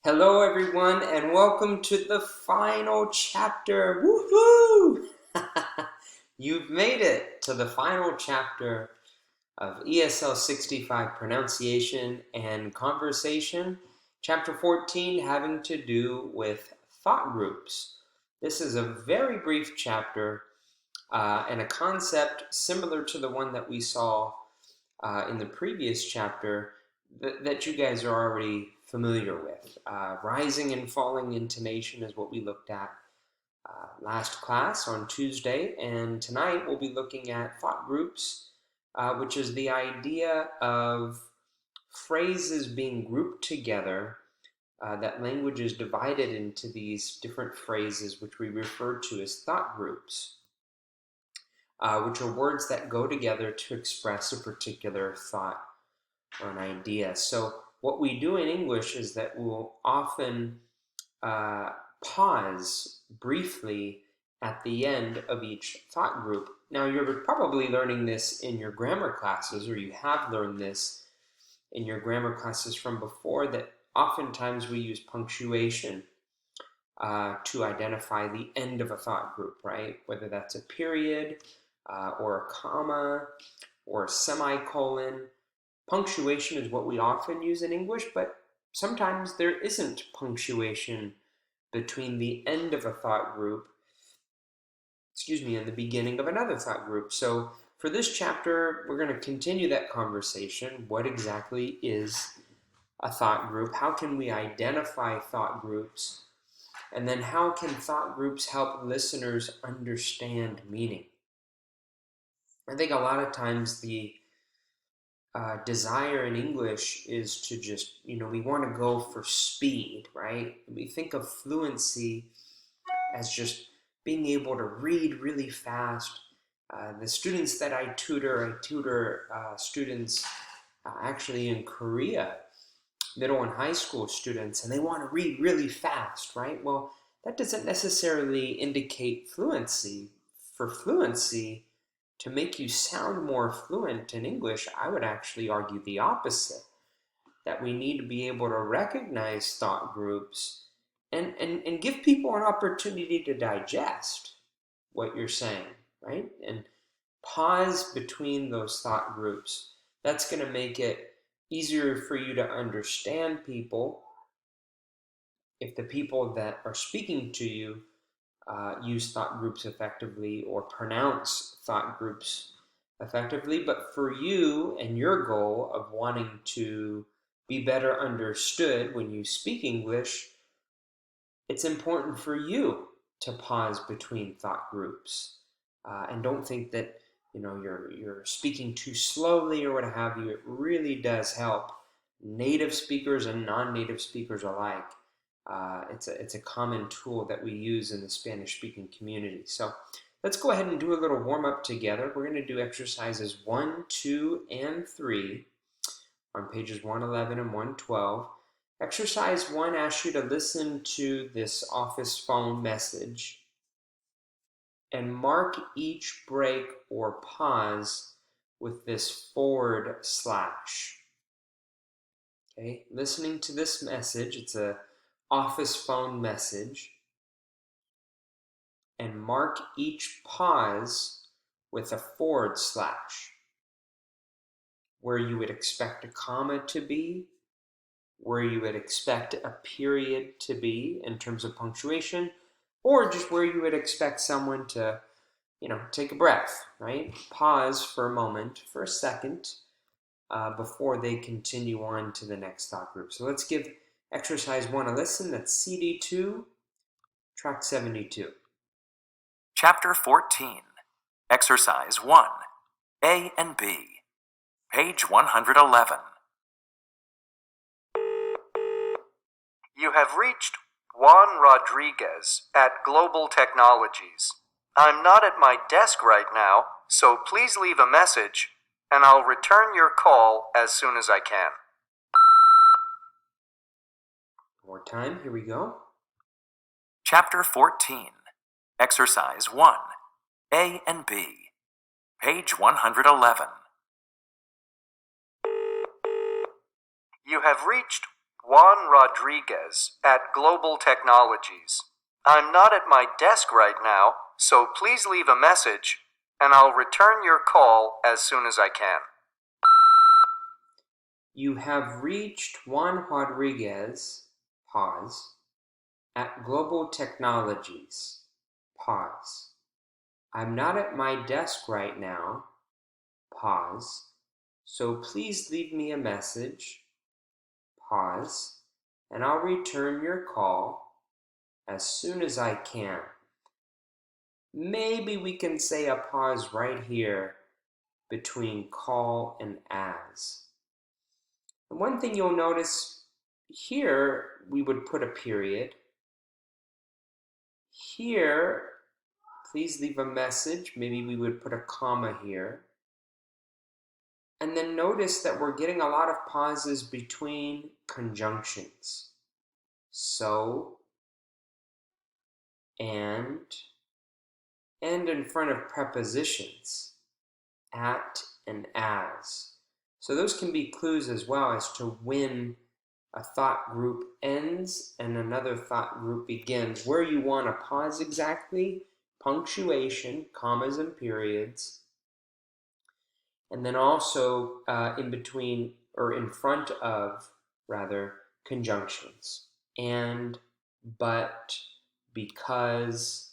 Hello, everyone, and welcome to the final chapter. Woohoo! You've made it to the final chapter of ESL 65 Pronunciation and Conversation, Chapter 14, having to do with thought groups. This is a very brief chapter and a concept similar to the one that we saw in the previous chapter that you guys are already familiar with. Rising and falling intonation is what we looked at last class on Tuesday, and tonight we'll be looking at thought groups, which is the idea of phrases being grouped together, that language is divided into these different phrases, which we refer to as thought groups, which are words that go together to express a particular thought or an idea. So what we do in English is that we'll often pause briefly at the end of each thought group. Now, you're probably learning this in your grammar classes, or you have learned this in your grammar classes from before, that oftentimes we use punctuation to identify the end of a thought group, right? Whether that's a period or a comma or a semicolon. Punctuation is what we often use in English, but sometimes there isn't punctuation between the end of a thought group, and the beginning of another thought group. So for this chapter, we're going to continue that conversation. What exactly is a thought group? How can we identify thought groups? And then how can thought groups help listeners understand meaning? I think a lot of times the desire in English is to just, we want to go for speed, right? We think of fluency as just being able to read really fast. The students that I tutor students actually in Korea, middle and high school students, and they want to read really fast, right? Well, that doesn't necessarily indicate fluency. For fluency, to make you sound more fluent in English, I would actually argue the opposite, that we need to be able to recognize thought groups and give people an opportunity to digest what you're saying, right? And pause between those thought groups. That's going to make it easier for you to understand people if the people that are speaking to you use thought groups effectively or pronounce thought groups effectively. But for you and your goal of wanting to be better understood when you speak English, it's important for you to pause between thought groups. And don't think that you're speaking too slowly or what have you. It really does help native speakers and non-native speakers alike. It's a common tool that we use in the Spanish-speaking community. So let's go ahead and do a little warm-up together. We're going to do exercises 1, 2, and 3 on pages 111 and 112. Exercise 1 asks you to listen to this office phone message and mark each break or pause with this forward slash. Okay, listening to this message, it's a office phone message, and mark each pause with a forward slash, where you would expect a comma to be, where you would expect a period to be in terms of punctuation, or just where you would expect someone to, take a breath, right? Pause for a moment, for a second, before they continue on to the next thought group. So let's give exercise 1 a listen. That's CD2, track 72. Chapter 14, Exercise 1, A and B, page 111. You have reached Juan Rodriguez at Global Technologies. I'm not at my desk right now, so please leave a message, and I'll return your call as soon as I can. More time, here we go. Chapter 14, Exercise 1, A and B, page 111. You have reached Juan Rodriguez at Global Technologies. I'm not at my desk right now, so please leave a message, and I'll return your call as soon as I can. You have reached Juan Rodriguez, pause, at Global Technologies, pause. I'm not at my desk right now, pause, so please leave me a message, pause, and I'll return your call as soon as I can. Maybe we can say a pause right here between call and as. And one thing you'll notice here, we would put a period. Here, please leave a message. Maybe we would put a comma here. And then notice that we're getting a lot of pauses between conjunctions. So, and in front of prepositions, at and as. So those can be clues as well as to when a thought group ends and another thought group begins. Where you want to pause exactly, punctuation, commas and periods, and then also in between, or in front of, rather, conjunctions. And, but, because,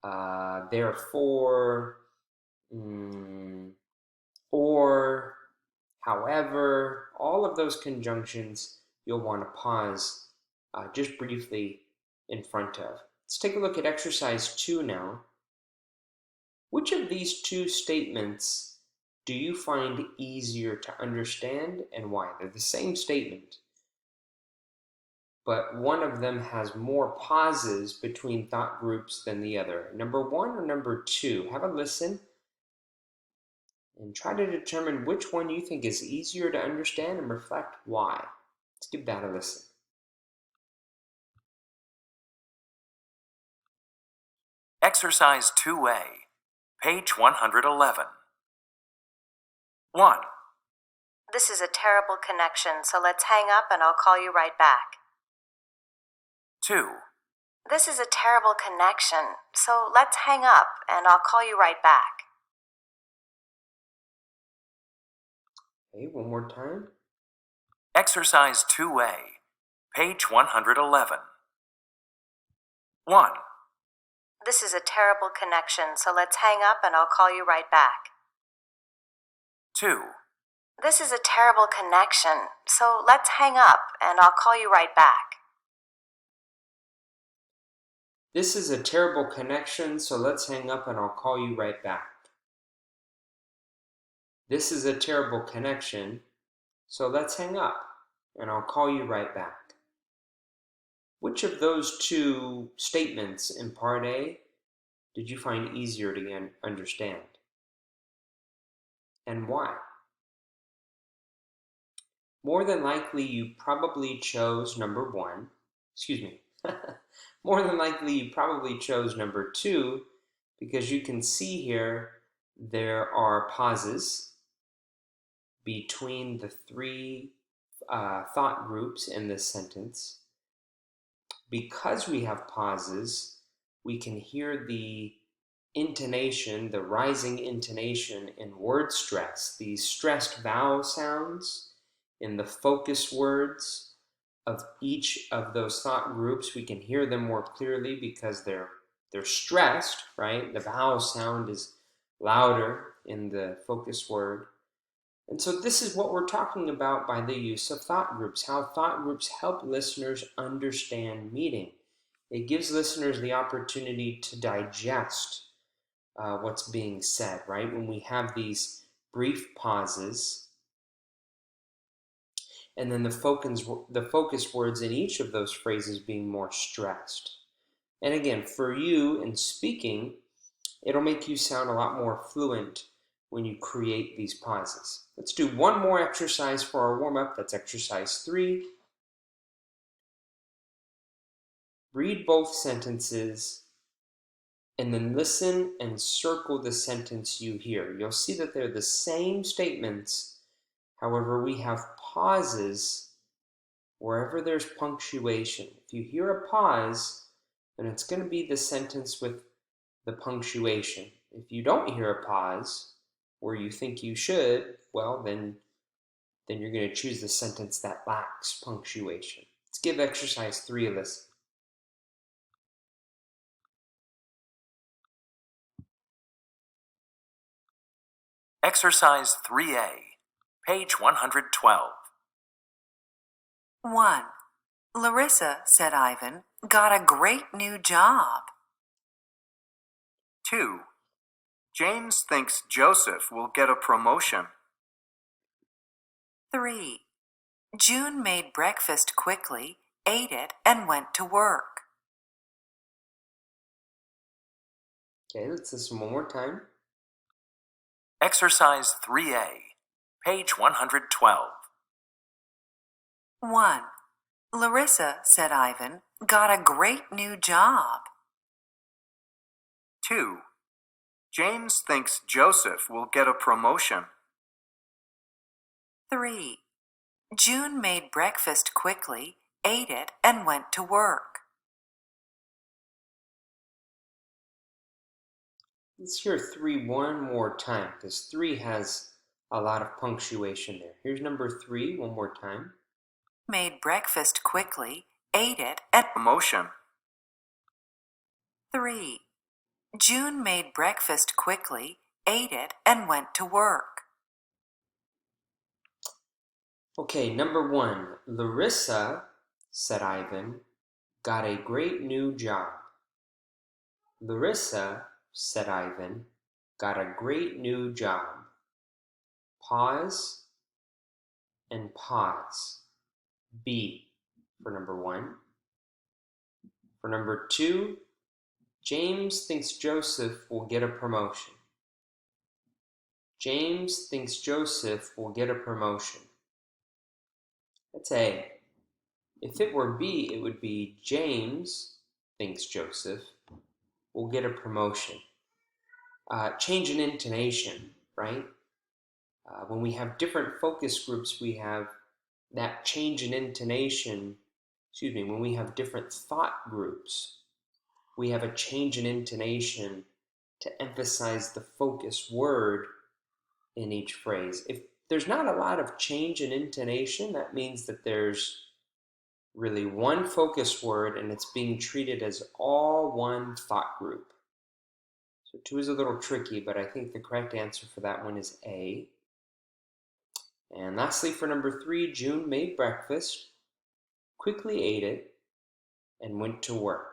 therefore, or, however, all of those conjunctions you'll want to pause just briefly in front of. Let's take a look at exercise 2 now. Which of these two statements do you find easier to understand and why? They're the same statement, but one of them has more pauses between thought groups than the other. Number 1 or number 2? Have a listen and try to determine which one you think is easier to understand and reflect why. Let's give that a listen. Exercise 2A, page 111. 1, This is a terrible connection, so let's hang up and I'll call you right back. 2, This is a terrible connection, so let's hang up and I'll call you right back. Okay, one more time. Exercise 2A, page 111. 1, This is a terrible connection, so let's hang up and I'll call you right back. 2, This is a terrible connection, so let's hang up and I'll call you right back. This is a terrible connection, so let's hang up and I'll call you right back. This is a terrible connection, so let's hang up and I'll call you right back. Which of those two statements in part A did you find easier to understand? And why? More than likely, you probably chose number 1. Excuse me. More than likely, you probably chose number 2 because you can see here there are pauses between the three thought groups in this sentence. Because we have pauses, we can hear the intonation, the rising intonation in word stress, these stressed vowel sounds in the focus words of each of those thought groups. We can hear them more clearly because they're stressed, right? The vowel sound is louder in the focus word. And so this is what we're talking about by the use of thought groups, how thought groups help listeners understand meaning. It gives listeners the opportunity to digest what's being said, right? When we have these brief pauses, and then the focus words in each of those phrases being more stressed. And again, for you in speaking, it'll make you sound a lot more fluent when you create these pauses. Let's do one more exercise for our warm-up. That's exercise 3. Read both sentences and then listen and circle the sentence you hear. You'll see that they're the same statements. However, we have pauses wherever there's punctuation. If you hear a pause, then it's going to be the sentence with the punctuation. If you don't hear a pause where you think you should, well, then you're going to choose the sentence that lacks punctuation. Let's give exercise 3 a listen. Exercise 3A, page 112. 1. Larissa, said Ivan, got a great new job. 2. James thinks Joseph will get a promotion. 3. June made breakfast quickly, ate it, and went to work. Okay, let's listen one more time. Exercise 3A, page 112. 1. Larissa, said Ivan, got a great new job. 2. James thinks Joseph will get a promotion. 3. June made breakfast quickly, ate it, and went to work. Let's hear 3 one more time, because 3 has a lot of punctuation there. Here's number 3 one more time. Made breakfast quickly, ate it, and Promotion. 3. June made breakfast quickly, ate it, and went to work. Okay, number 1. Larissa, said Ivan, got a great new job. Larissa, said Ivan, got a great new job. Pause and pause. B for number 1. For number 2, James thinks Joseph will get a promotion. James thinks Joseph will get a promotion. That's A. If it were B, it would be James thinks Joseph will get a promotion. Change in intonation, right? When we have different focus groups, we have that change in intonation. When we have different thought groups, we have a change in intonation to emphasize the focus word in each phrase. If there's not a lot of change in intonation, that means that there's really one focus word and it's being treated as all one thought group. So 2 is a little tricky, but I think the correct answer for that one is A. And lastly, for number 3, June made breakfast, quickly ate it, and went to work.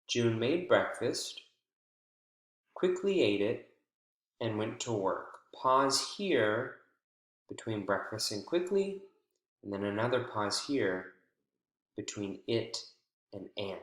June made breakfast, quickly ate it, and went to work. Pause here between breakfast and quickly, and then another pause here between it and.